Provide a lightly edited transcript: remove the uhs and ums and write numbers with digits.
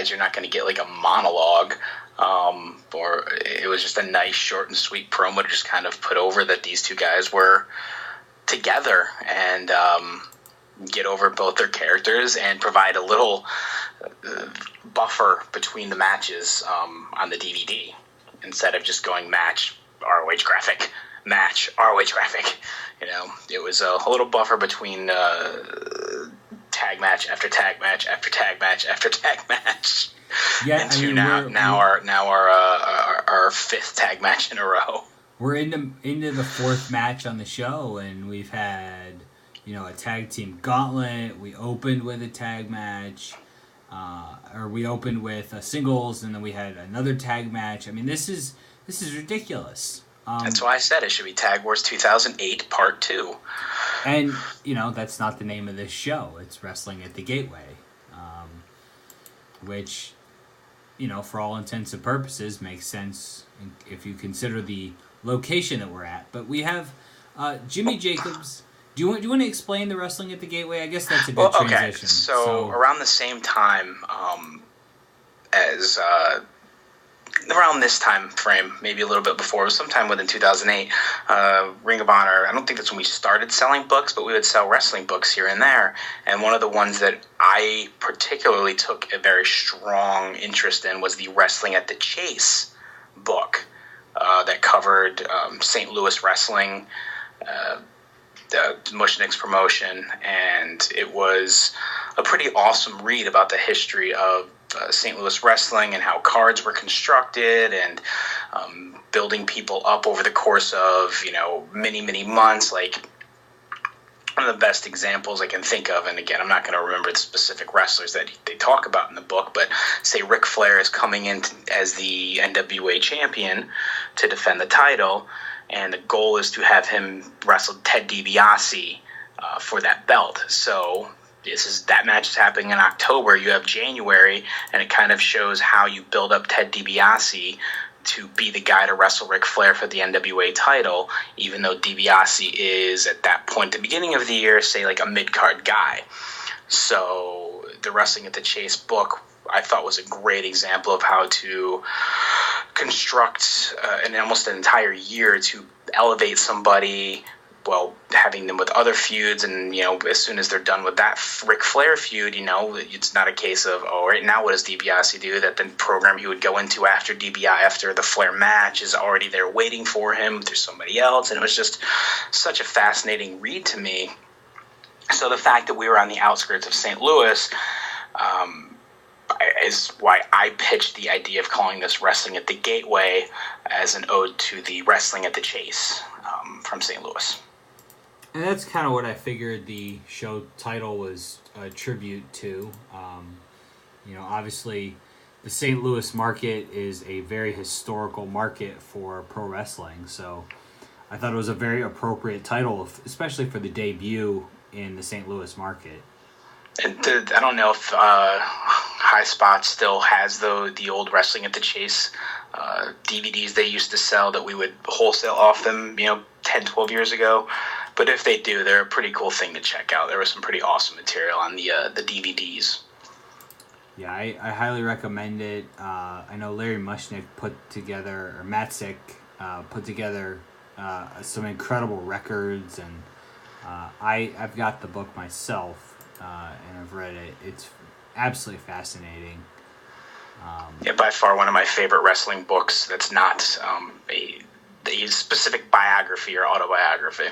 guys. You're not going to get like a monologue. Or it was just a nice, short and sweet promo to just kind of put over that these two guys were together and get over both their characters and provide a little buffer between the matches on the DVD instead of just going match ROH graphic, match ROH graphic. It was a little buffer between tag match after tag match after tag match after tag match. Yeah, our fifth tag match in a row. We're into the fourth match on the show, and we've had a tag team gauntlet. We opened with a tag match, or we opened with a singles, and then we had another tag match. I mean, this is ridiculous. That's why I said it should be Tag Wars 2008 Part 2. And that's not the name of this show. It's Wrestling at the Gateway, which, for all intents and purposes, makes sense if you consider the location that we're at. But we have Jimmy Jacobs. Do you want to explain the Wrestling at the Gateway? I guess that's a good transition. Okay. So around the same time as around this time frame, maybe a little bit before, it was sometime within 2008, Ring of Honor, I don't think that's when we started selling books, but we would sell wrestling books here and there. And one of the ones that I particularly took a very strong interest in was the Wrestling at the Chase book that covered St. Louis wrestling, the Mushnick's promotion, and it was a pretty awesome read about the history of St. Louis wrestling and how cards were constructed and building people up over the course of many months. Like, one of the best examples I can think of, and again, I'm not going to remember the specific wrestlers that they talk about in the book, but say Ric Flair is coming in as the NWA champion to defend the title, and the goal is to have him wrestle Ted DiBiase for that belt. So that match is happening in October. You have January, and it kind of shows how you build up Ted DiBiase to be the guy to wrestle Ric Flair for the NWA title, even though DiBiase is, at that point, the beginning of the year, say like a mid-card guy. So the Wrestling at the Chase book, I thought, was a great example of how to construct almost an entire year to elevate somebody, having them with other feuds, and as soon as they're done with that Ric Flair feud, it's not a case of, right now what does DiBiase do? That the program he would go into after the Flair match is already there waiting for him through somebody else, and it was just such a fascinating read to me. So the fact that we were on the outskirts of St. Louis is why I pitched the idea of calling this Wrestling at the Gateway as an ode to the Wrestling at the Chase from St. Louis. And that's kind of what I figured the show title was a tribute to. Obviously, the St. Louis market is a very historical market for pro wrestling, so I thought it was a very appropriate title, especially for the debut in the St. Louis market. And I don't know if High Spot still has the old Wrestling at the Chase DVDs they used to sell that we would wholesale off them, 10, 12 years ago. But if they do, they're a pretty cool thing to check out. There was some pretty awesome material on the DVDs. Yeah, I highly recommend it. I know Larry Mushnick put together some incredible records, and I've got the book myself, and I've read it. It's absolutely fascinating. By far one of my favorite wrestling books that's not a specific biography or autobiography.